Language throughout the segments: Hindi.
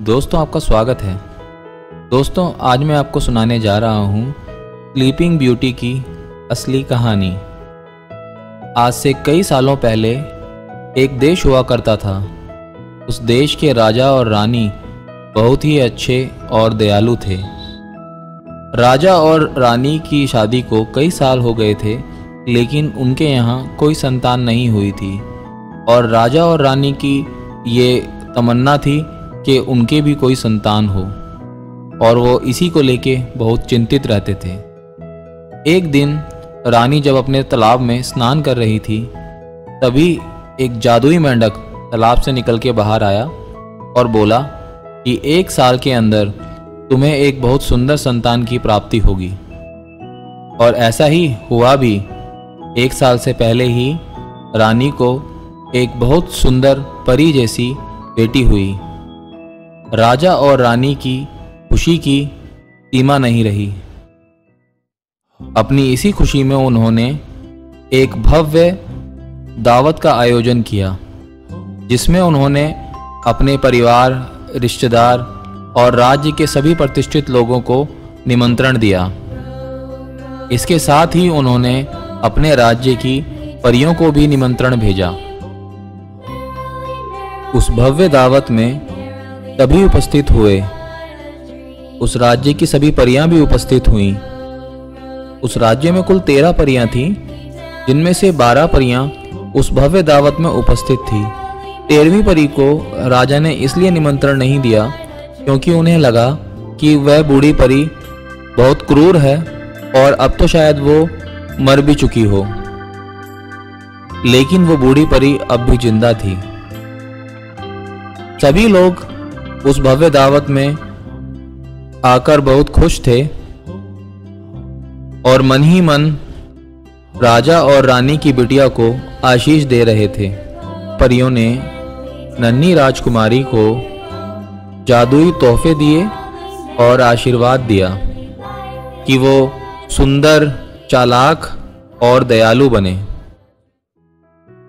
दोस्तों आपका स्वागत है। दोस्तों आज मैं आपको सुनाने जा रहा हूँ स्लीपिंग ब्यूटी की असली कहानी। आज से कई सालों पहले एक देश हुआ करता था। उस देश के राजा और रानी बहुत ही अच्छे और दयालु थे। राजा और रानी की शादी को कई साल हो गए थे, लेकिन उनके यहाँ कोई संतान नहीं हुई थी और राजा और रानी की ये तमन्ना थी कि उनके भी कोई संतान हो और वो इसी को लेके बहुत चिंतित रहते थे। एक दिन रानी जब अपने तालाब में स्नान कर रही थी, तभी एक जादुई मेंढक तालाब से निकल के बाहर आया और बोला कि 1 साल के अंदर तुम्हें एक बहुत सुंदर संतान की प्राप्ति होगी। और ऐसा ही हुआ भी। 1 साल से पहले ही रानी को एक बहुत सुंदर परी जैसी बेटी हुई। राजा और रानी की खुशी की सीमा नहीं रही। अपनी इसी खुशी में उन्होंने एक भव्य दावत का आयोजन किया, जिसमें उन्होंने अपने परिवार, रिश्तेदार और राज्य के सभी प्रतिष्ठित लोगों को निमंत्रण दिया। इसके साथ ही उन्होंने अपने राज्य की परियों को भी निमंत्रण भेजा। उस भव्य दावत में सभी उपस्थित हुए। उस राज्य की सभी परियां भी उपस्थित हुईं। उस राज्य में कुल 13 परियां थीं, जिनमें से 12 परियां उस भव्य दावत में उपस्थित थी। 13वीं परी को राजा ने इसलिए निमंत्रण नहीं दिया क्योंकि उन्हें लगा कि वह बूढ़ी परी बहुत क्रूर है और अब तो शायद वो मर भी चुकी हो। लेकिन वो बूढ़ी परी अब भी जिंदा थी। सभी लोग उस भव्य दावत में आकर बहुत खुश थे और मन ही मन राजा और रानी की बिटिया को आशीष दे रहे थे। परियों ने नन्ही राजकुमारी को जादुई तोहफे दिए और आशीर्वाद दिया कि वो सुंदर, चालाक और दयालु बने।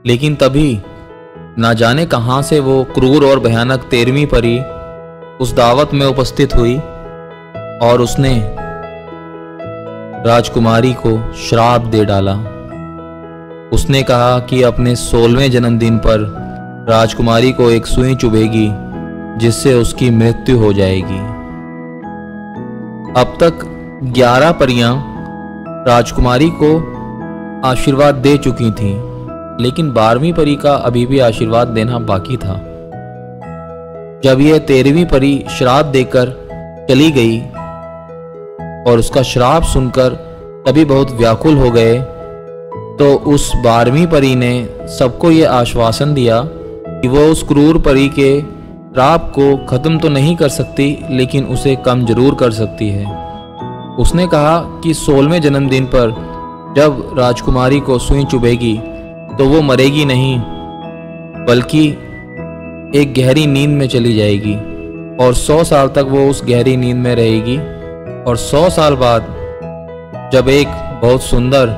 लेकिन तभी ना जाने कहां से वो क्रूर और भयानक 13वीं परी उस दावत में उपस्थित हुई और उसने राजकुमारी को श्राप दे डाला। उसने कहा कि अपने 16वें जन्मदिन पर राजकुमारी को एक सुई चुभेगी, जिससे उसकी मृत्यु हो जाएगी। अब तक 11 परियां राजकुमारी को आशीर्वाद दे चुकी थीं, लेकिन 12वीं परी का अभी भी आशीर्वाद देना बाकी था। जब यह 13वीं परी श्राप देकर चली गई और उसका श्राप सुनकर सभी बहुत व्याकुल हो गए, तो उस 12वीं परी ने सबको यह आश्वासन दिया कि वो उस क्रूर परी के श्राप को खत्म तो नहीं कर सकती, लेकिन उसे कम जरूर कर सकती है। उसने कहा कि 16वें जन्मदिन पर जब राजकुमारी को सुई चुभेगी तो वो मरेगी नहीं, बल्कि एक गहरी नींद में चली जाएगी और 100 साल तक वो उस गहरी नींद में रहेगी। और 100 साल बाद जब एक बहुत सुंदर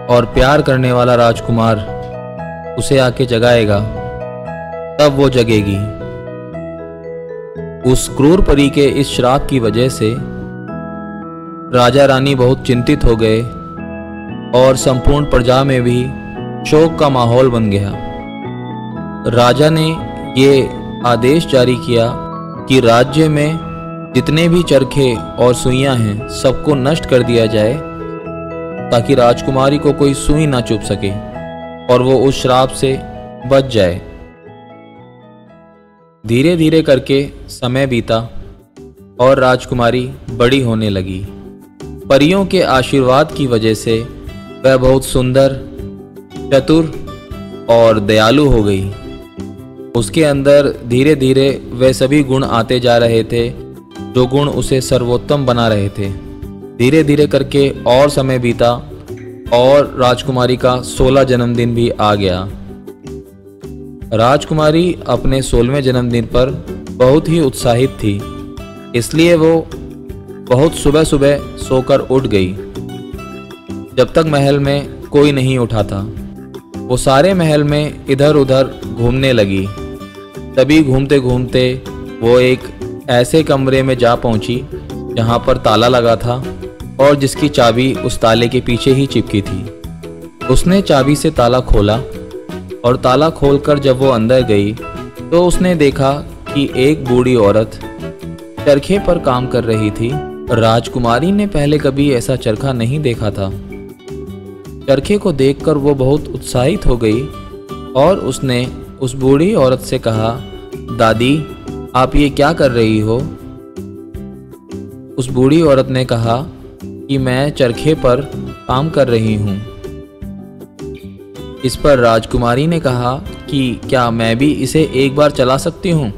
और प्यार करने वाला राजकुमार उसे आके जगाएगा, तब वो जगेगी। उस क्रूर परी के इस श्राप की वजह से राजा रानी बहुत चिंतित हो गए और संपूर्ण प्रजा में भी शोक का माहौल बन गया। राजा ने ये आदेश जारी किया कि राज्य में जितने भी चरखे और सुइयां हैं, सबको नष्ट कर दिया जाए, ताकि राजकुमारी को कोई सुई ना चुभ सके और वो उस श्राप से बच जाए। धीरे धीरे करके समय बीता और राजकुमारी बड़ी होने लगी। परियों के आशीर्वाद की वजह से वह बहुत सुंदर, चतुर और दयालु हो गई। उसके अंदर धीरे धीरे वे सभी गुण आते जा रहे थे जो गुण उसे सर्वोत्तम बना रहे थे। धीरे धीरे करके और समय बीता और राजकुमारी का 16वां जन्मदिन भी आ गया। राजकुमारी अपने 16वें जन्मदिन पर बहुत ही उत्साहित थी, इसलिए वो बहुत सुबह सुबह सोकर उठ गई। जब तक महल में कोई नहीं उठा था, वो सारे महल में इधर उधर घूमने लगी। तभी घूमते घूमते वो एक ऐसे कमरे में जा पहुंची जहां पर ताला लगा था और जिसकी चाबी उस ताले के पीछे ही चिपकी थी। उसने चाबी से ताला खोला और ताला खोलकर जब वो अंदर गई तो उसने देखा कि एक बूढ़ी औरत चरखे पर काम कर रही थी। राजकुमारी ने पहले कभी ऐसा चरखा नहीं देखा था। चरखे को देखकर वो बहुत उत्साहित हो गई और उसने उस बूढ़ी औरत से कहा, दादी आप ये क्या कर रही हो? उस बूढ़ी औरत ने कहा कि मैं चरखे पर काम कर रही हूँ। इस पर राजकुमारी ने कहा कि क्या मैं भी इसे एक बार चला सकती हूँ?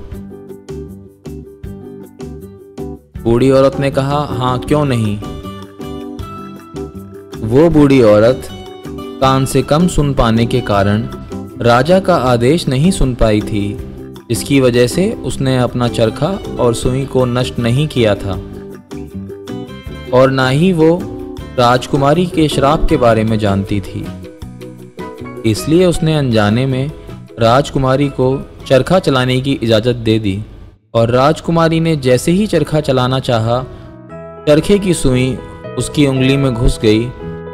बूढ़ी औरत ने कहा, हाँ क्यों नहीं। वो बूढ़ी औरत कान से कम सुन पाने के कारण राजा का आदेश नहीं सुन पाई थी, जिसकी वजह से उसने अपना चरखा और सुई को नष्ट नहीं किया था और ना ही वो राजकुमारी के श्राप के बारे में जानती थी। इसलिए उसने अनजाने में राजकुमारी को चरखा चलाने की इजाज़त दे दी और राजकुमारी ने जैसे ही चरखा चलाना चाहा, चरखे की सुई उसकी उंगली में घुस गई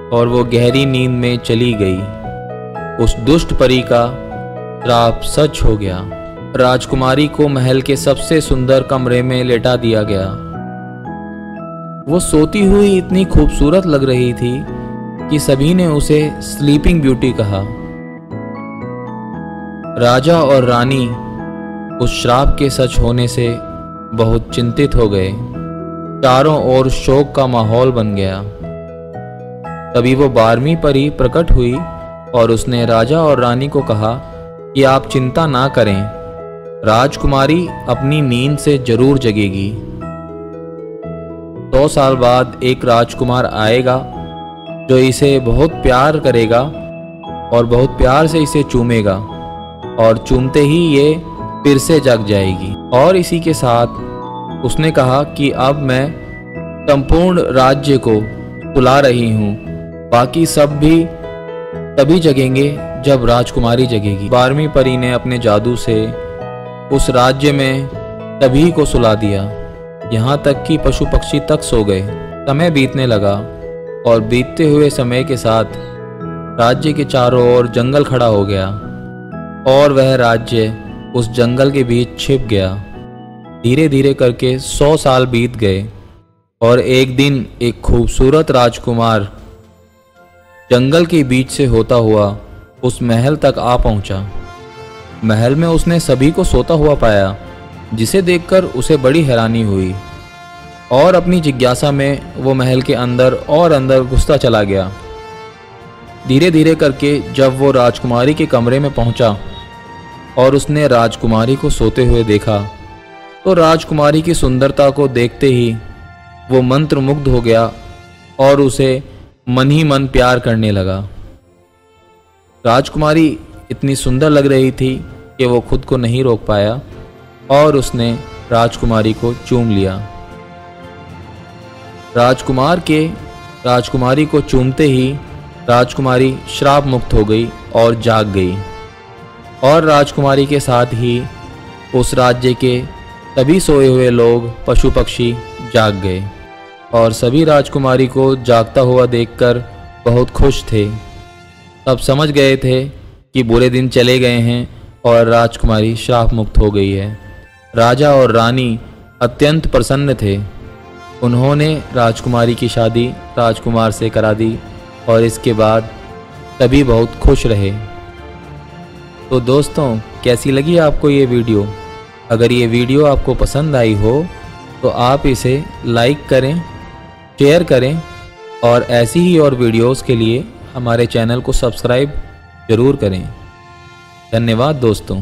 और वो गहरी नींद में चली गई। उस दुष्ट परी का श्राप सच हो गया। राजकुमारी को महल के सबसे सुंदर कमरे में लेटा दिया गया। वो सोती हुई इतनी खूबसूरत लग रही थी कि सभी ने उसे स्लीपिंग ब्यूटी कहा। राजा और रानी उस श्राप के सच होने से बहुत चिंतित हो गए। चारों ओर शोक का माहौल बन गया। तभी वो 12वीं परी प्रकट हुई और उसने राजा और रानी को कहा कि आप चिंता ना करें, राजकुमारी अपनी नींद से जरूर जगेगी। 100 साल बाद एक राजकुमार आएगा जो इसे बहुत प्यार करेगा और बहुत प्यार से इसे चूमेगा और चूमते ही ये फिर से जग जाएगी। और इसी के साथ उसने कहा कि अब मैं संपूर्ण राज्य को सुला रही हूँ, बाकी सब भी तभी जगेंगे जब राजकुमारी जगेगी। 12वीं परी ने अपने जादू से उस राज्य में सभी को सुला दिया, यहाँ तक कि पशु पक्षी तक सो गए। समय बीतने लगा और बीतते हुए समय के साथ राज्य के चारों ओर जंगल खड़ा हो गया और वह राज्य उस जंगल के बीच छिप गया। धीरे धीरे करके 100 साल बीत गए और एक दिन एक खूबसूरत राजकुमार जंगल के बीच से होता हुआ उस महल तक आ पहुंचा। महल में उसने सभी को सोता हुआ पाया, जिसे देखकर उसे बड़ी हैरानी हुई और अपनी जिज्ञासा में वो महल के अंदर और अंदर घुसता चला गया। धीरे धीरे करके जब वो राजकुमारी के कमरे में पहुंचा और उसने राजकुमारी को सोते हुए देखा तो राजकुमारी की सुंदरता को देखते ही वो मंत्रमुग्ध हो गया और उसे मन ही मन प्यार करने लगा। राजकुमारी इतनी सुंदर लग रही थी कि वो खुद को नहीं रोक पाया और उसने राजकुमारी को चूम लिया। राजकुमारी को चूमते ही राजकुमारी श्राप मुक्त हो गई और जाग गई और राजकुमारी के साथ ही उस राज्य के सभी सोए हुए लोग पशु पक्षी जाग गए और सभी राजकुमारी को जागता हुआ देखकर बहुत खुश थे। सब समझ गए थे कि बुरे दिन चले गए हैं और राजकुमारी श्राप मुक्त हो गई है। राजा और रानी अत्यंत प्रसन्न थे। उन्होंने राजकुमारी की शादी राजकुमार से करा दी और इसके बाद सभी बहुत खुश रहे। तो दोस्तों, कैसी लगी आपको ये वीडियो? अगर ये वीडियो आपको पसंद आई हो तो आप इसे लाइक करें, शेयर करें और ऐसी ही और वीडियोस के लिए हमारे चैनल को सब्सक्राइब ज़रूर करें। धन्यवाद दोस्तों।